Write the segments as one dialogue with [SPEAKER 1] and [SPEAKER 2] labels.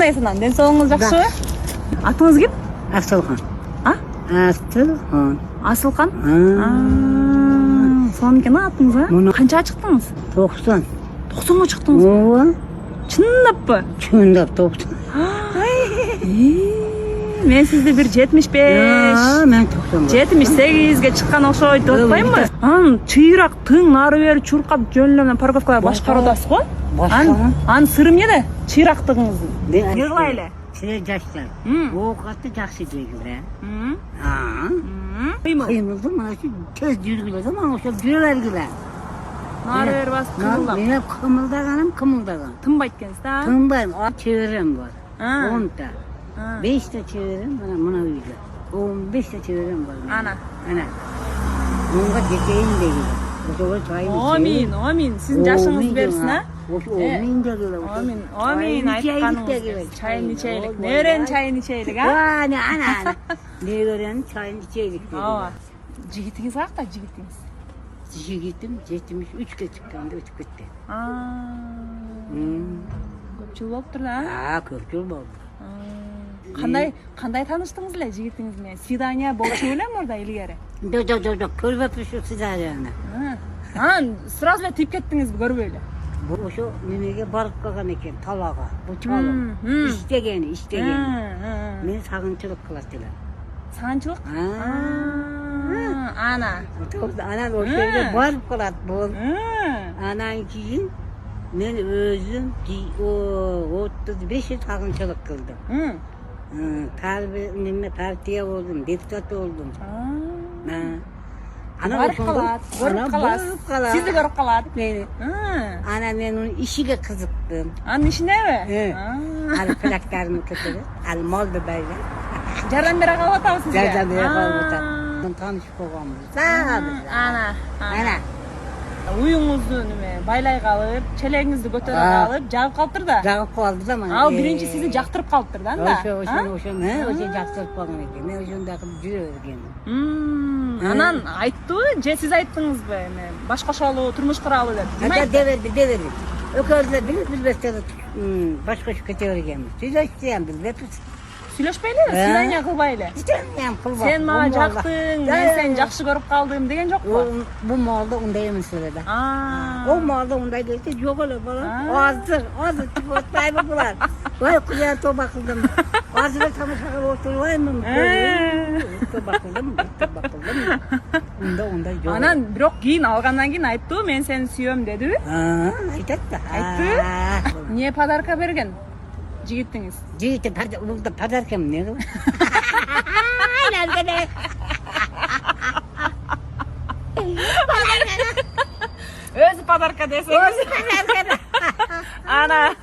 [SPEAKER 1] кандайсың анан? Ден соолугуңуз жакшыбы? Атыңыз ким?
[SPEAKER 2] Асылхан.
[SPEAKER 1] А?
[SPEAKER 2] Асылхан.
[SPEAKER 1] Асылкан? Сонун экен атыңыз, а? Канчага чыктыңыз?
[SPEAKER 2] 90.
[SPEAKER 1] 90га чыктыңыз.
[SPEAKER 2] Ооба.
[SPEAKER 1] Чындаппы?
[SPEAKER 2] Чындап 90.
[SPEAKER 1] Мен сизди бир 75,
[SPEAKER 2] Мен 90.
[SPEAKER 1] 78ге чыккан окшойт деп атпаймынбы? Анан чыйрак тың нары бери чуркап жөн эле парковкалар башкаруудасыз го? Анын сыры эмнеде? Чыйрактыгыңыздын. Жырлайлы.
[SPEAKER 2] Силер жаштар. Оокатты жакшы жейгиле. Кыймылды мына ушу тез жүргүлө да, мага ошол жүрө бергиле.
[SPEAKER 1] Нары бери басып кымылдап.
[SPEAKER 2] Мен кымылдаган.
[SPEAKER 1] Тынбайт экенсиз да?
[SPEAKER 2] Тынбайм. Чеберем бар. 10 та. 5 та чеберем мына үйдө. 15 та чеберем бар.
[SPEAKER 1] Ana.
[SPEAKER 2] Onga жетейин дегиле. Ошого чайын.
[SPEAKER 1] Амин. Сиздин жашыңыз берсин, а?
[SPEAKER 2] Амин дегиле.
[SPEAKER 1] Амин айтканыңыз. Чайын ичейлик. Неренин чайын ичейлик, а?
[SPEAKER 2] Ана. Неренин чайын ичейлик.
[SPEAKER 1] Ооба. Жигитиңиз каякта, жигитиңиз?
[SPEAKER 2] Жигитим 73ке чыкканда өтүп кетти.
[SPEAKER 1] Көп жыл болуптур да?
[SPEAKER 2] Көп жыл болду.
[SPEAKER 1] Кандай тааныштыңыз эле жигитиңиз менен? Свидание болчу белем орда илгери?
[SPEAKER 2] Жок, көрбөппүз ушу свиданияны.
[SPEAKER 1] Анан сразу эле тип кеттиңизби көрбөй эле?
[SPEAKER 2] Ошо немеге барып калган экен, талага. Бу чалым. Иштеген. Мен сагынчылык кылат элем.
[SPEAKER 1] Сагынчылык? Анан
[SPEAKER 2] ошо жерге барып калат бул. Анан кийин мен өзүм 35 сагынчылык кылдым. Партия болдум, депутат болдум.
[SPEAKER 1] Барып калат. Сизди көрүп калат.
[SPEAKER 2] Мени. Анан мен унун ишиге кызыктым.
[SPEAKER 1] Анын ишинеби?
[SPEAKER 2] Ал плактарын көтөрүп, ал молду байлап.
[SPEAKER 1] Жардам бере калып атабыз сизге?
[SPEAKER 2] Жардам бере калып атам. Таанышып койгонбуз. Ана.
[SPEAKER 1] Уюңузду байлай калып, челегиңизди көтөрө калып, жагып калыптыр да.
[SPEAKER 2] Жагып калды да мына.
[SPEAKER 1] Ал биринчи сизди жактырып калыптыр да анда.
[SPEAKER 2] Ошо жактырып калган экен. Мен ошондой кылып жүрө бергенмин.
[SPEAKER 1] Анан айттыбы, же сиз айттыңызбы? Башкачалуу турмуш куралы деп.
[SPEAKER 2] Деберди. Экөөбүз билбестен башка кете бергенбиз. Сүйлөшсөм билбеппиз.
[SPEAKER 1] Сүйлөшпөйлүбү? Свидание кылбайлы. Сен мага жактың, мен сени жакшы көрүп калдым деген жокпу?
[SPEAKER 2] Бул маалда ундай эмес эле да. Ол маалда ундай десе жок эле балам. Азыр чыгып атпайбы булар? Ой, куян тоба кылдым. Азыр тамашага отурбаймын. Тоба кылдым. Ундай жок.
[SPEAKER 1] Анан бирок кийин алгандан кийин айттыбы, мен сени сүйөм дедиби?
[SPEAKER 2] Айтат да.
[SPEAKER 1] Айттыбы? Эмне подарка берген? Жигитиңиз.
[SPEAKER 2] Жигит подарка эмне кылат? Айлангеде.
[SPEAKER 1] Өзү подарка десеңиз. Ана.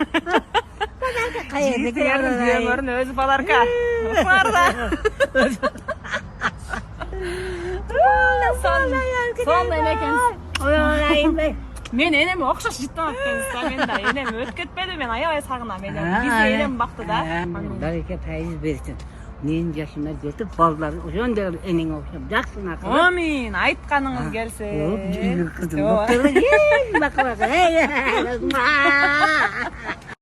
[SPEAKER 2] Подарка кайерде
[SPEAKER 1] Жигитиңердин өзү подарка. Бар да. Сонун экенсиз. Мен энеме окшош жыттап кеткенсиз да, мен да энем өтүп кетпеди, мен аябай сагынам энем. Бизди энем бакты да.
[SPEAKER 2] Бареке пайыз берсин. Менин жашыма жетип, балдар ошондой энеңе окшоп жакшына кылып.
[SPEAKER 1] Амин, айтканыңыз келсин.
[SPEAKER 2] Жүрүк кызым.